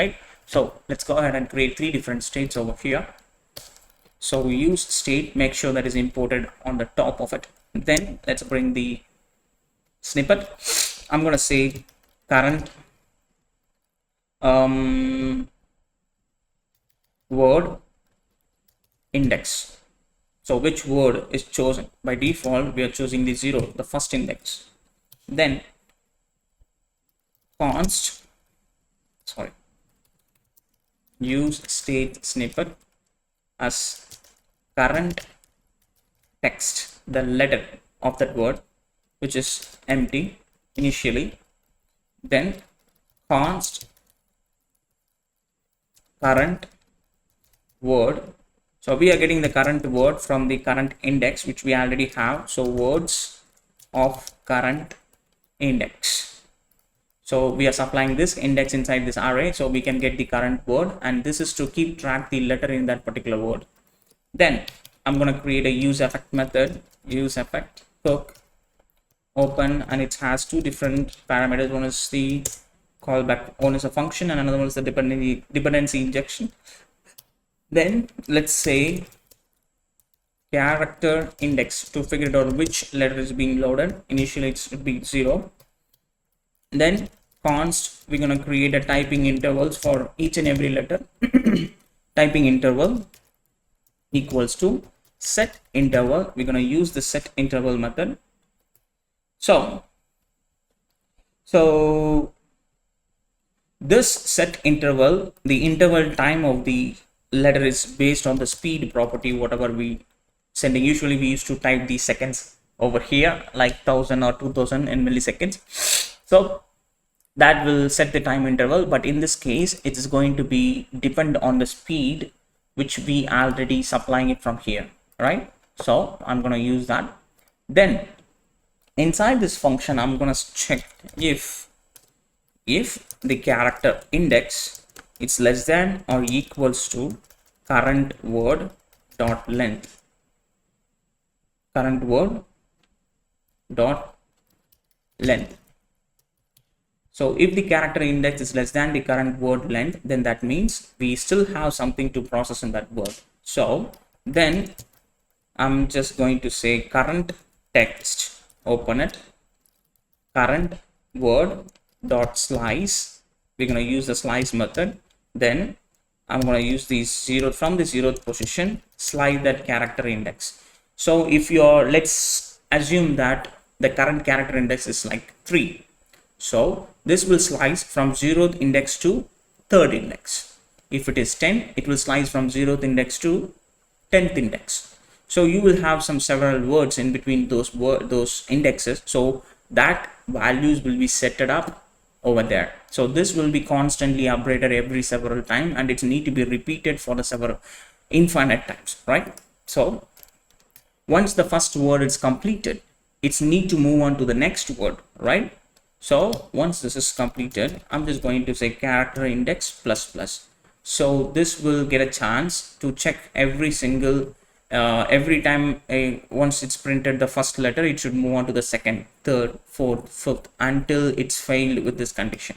right? So let's go ahead and create 3 different states over here. So we use state, make sure that is imported on the top of it. Then let's bring the snippet. I'm going to say current word index. So which word is chosen? By default, we are choosing the 0, the first index. Then use state snippet as current text, the letter of that word, which is empty initially. Then const current word. So we are getting the current word from the current index, which we already have. So words of current index. So we are supplying this index inside this array, so we can get the current word, and this is to keep track the letter in that particular word. Then I'm going to create a use effect method, use effect hook open, and it has 2 different parameters. One is the callback, one is a function, and another one is the dependency injection. Then let's say character index to figure out which letter is being loaded. Initially it should be 0. Then const, we're going to create a typing intervals for each and every letter. Typing interval equals to set interval. We're going to use the set interval method. So this set interval, the interval time of the letter is based on the speed property, whatever we sending. Usually we used to type the seconds over here, like 1000 or 2000 in milliseconds. So that will set the time interval, but in this case it is going to be depend on the speed which we already supplying it from here, right? So I'm going to use that. Then inside this function, I'm going to check if the character index is less than or equals to current word dot length. Current word dot length. So if the character index is less than the current word length, then that means we still have something to process in that word. So then I'm just going to say current text, open it, current word dot slice. We're going to use the slice method. Then I'm going to use the 0 from the 0th position, slide that character index. So if you're, let's assume that the current character index is like 3. So this will slice from 0th index to 3rd index. If it is 10, it will slice from 0th index to 10th index. So you will have some several words in between those indexes. So that values will be set up over there. So this will be constantly updated every several time, and it need to be repeated for the several infinite times, right? So once the first word is completed, it's need to move on to the next word, right? So once this is completed, I'm just going to say character index plus plus. So this will get a chance to check every single every time once it's printed the first letter, it should move on to the second, third, fourth, fifth until it's failed with this condition,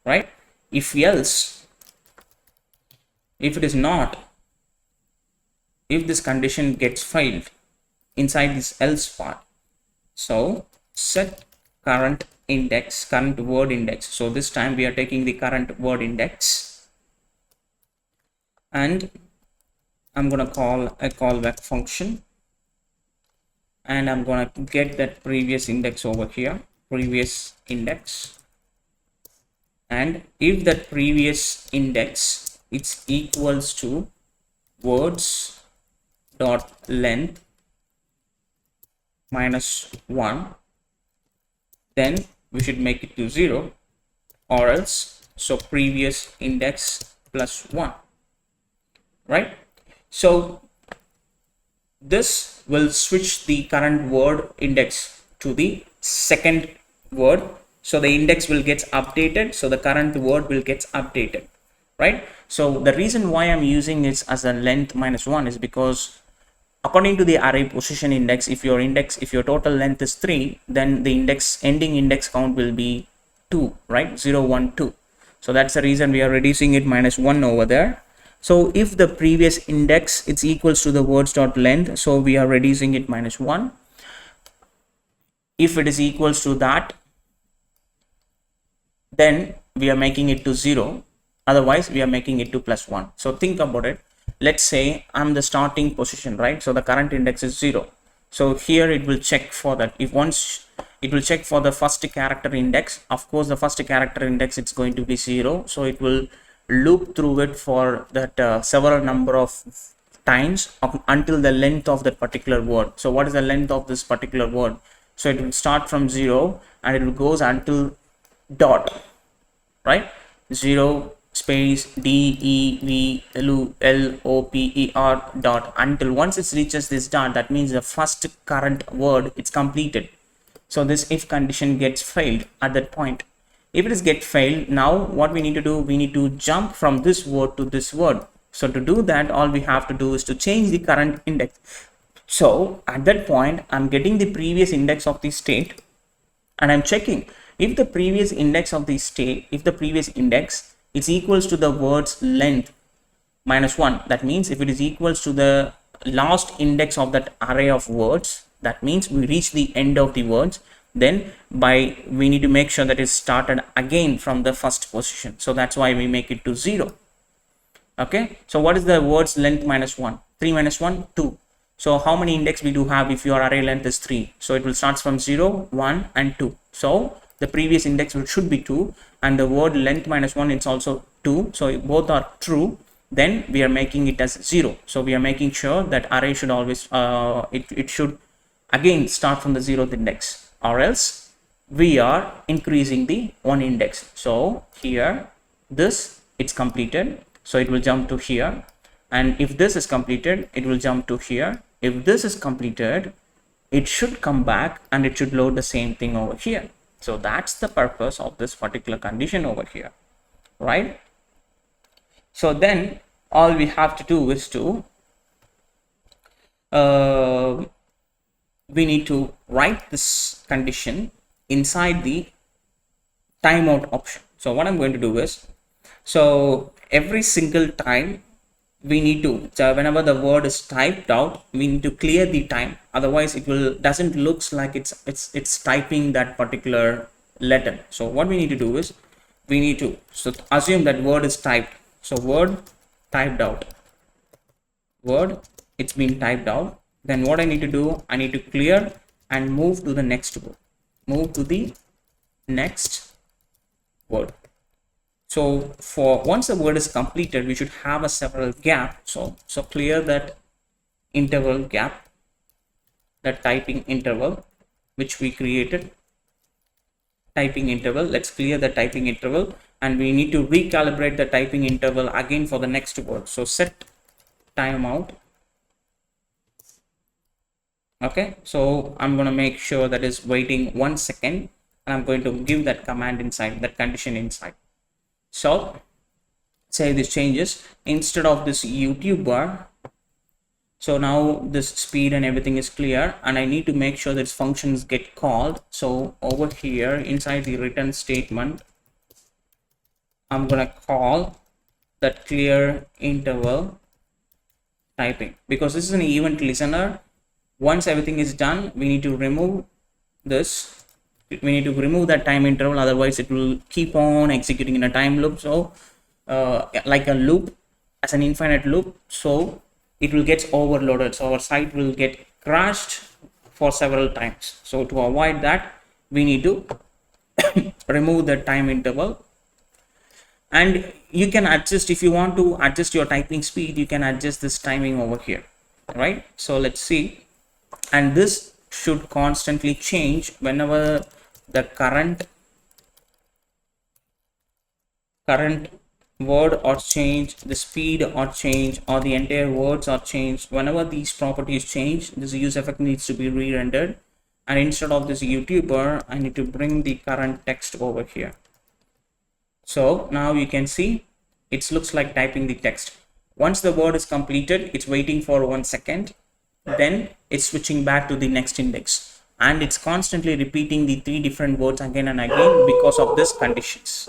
right? If else, if it is not, if this condition gets failed inside this else part, so set current index, current word index. So this time we are taking the current word index, and I'm going to call a callback function, and I'm going to get that previous index over here, previous index. And if that previous index it's equals to words dot length minus 1, then we should make it to 0, or else so previous index plus 1, right? So this will switch the current word index to the second word. So the index will get updated. So the current word will get updated, right? So the reason why I'm using this as a length minus 1 is because according to the array position index, if your total length is 3, then the ending index count will be 2, right? 0, 1, 2. So that's the reason we are reducing it -1 over there. So if the previous index is equals to the words dot length, so we are reducing it -1. If it is equals to that, then we are making it to 0. Otherwise we are making it to +1. So think about it. Let's say I'm the starting position, right? So the current index is 0. So here it will check for that. If once it will check for the first character index, of course the first character index it's going to be 0. So it will loop through it for that several number of times until the length of that particular word. So what is the length of this particular word? So it will start from 0 and it will goes until dot, right? 0 space D E V L O P E R dot, until once it reaches this dot, that means the first current word it's completed. So this if condition gets failed at that point. If it is get failed, now what we need to do, we need to jump from this word to this word. So to do that, all we have to do is to change the current index. So at that point, I'm getting the previous index of the state and I'm checking if the previous index of the state, if the previous index is equals to the word's length -1. That means if it is equals to the last index of that array of words, that means we reach the end of the words. Then we need to make sure that it's started again from the first position. So that's why we make it to 0. Okay. So what is the word's length -1? 3 minus 1, 2. So how many index we do have if your array length is 3? So it will start from 0, 1 and 2. So the previous index should be 2 and the word length -1 it's also 2. So if both are true, then we are making it as 0. So we are making sure that array should always it should again start from the 0th index, or else we are increasing the 1 index. So here this it's completed, so it will jump to here, and if this is completed it will jump to here. If this is completed, it should come back and it should load the same thing over here. So that's the purpose of this particular condition over here, right? So then all we have to do is to we need to write this condition inside the timeout option. So what I'm going to do is, so every single time we need to, so whenever the word is typed out, we need to clear the time, otherwise it will doesn't looks like it's typing that particular letter. So what we need to do is we need to assume that word is typed. So word typed out, word it's been typed out. Then what I need to do, I need to clear and move to the next word, move to the next word. So for once the word is completed, we should have a several gap. So clear that interval gap, that typing interval which we created, typing interval. Let's clear the typing interval and we need to recalibrate the typing interval again for the next word. So set timeout. Okay, so I'm going to make sure that is waiting 1 second and I'm going to give that command inside, that condition inside. So say this changes, instead of this YouTube bar, so now this speed and everything is clear and I need to make sure that functions get called. So over here inside the return statement, I'm going to call that clear interval typing, because this is an event listener. Once everything is done, we need to remove this, we need to remove that time interval, otherwise it will keep on executing in a time loop. So like a loop, as an infinite loop, so it will get overloaded, so our site will get crashed for several times. So to avoid that, we need to remove the time interval. And you can adjust, if you want to adjust your typing speed, you can adjust this timing over here, right? So let's see. And this should constantly change whenever the current word or change, the speed or change, or the entire words are changed. Whenever these properties change, this use effect needs to be re-rendered, and instead of this YouTuber, I need to bring the current text over here. So now you can see it looks like typing the text. Once the word is completed, it's waiting for 1 second, then it's switching back to the next index, and it's constantly repeating the 3 different words again and again because of this conditions.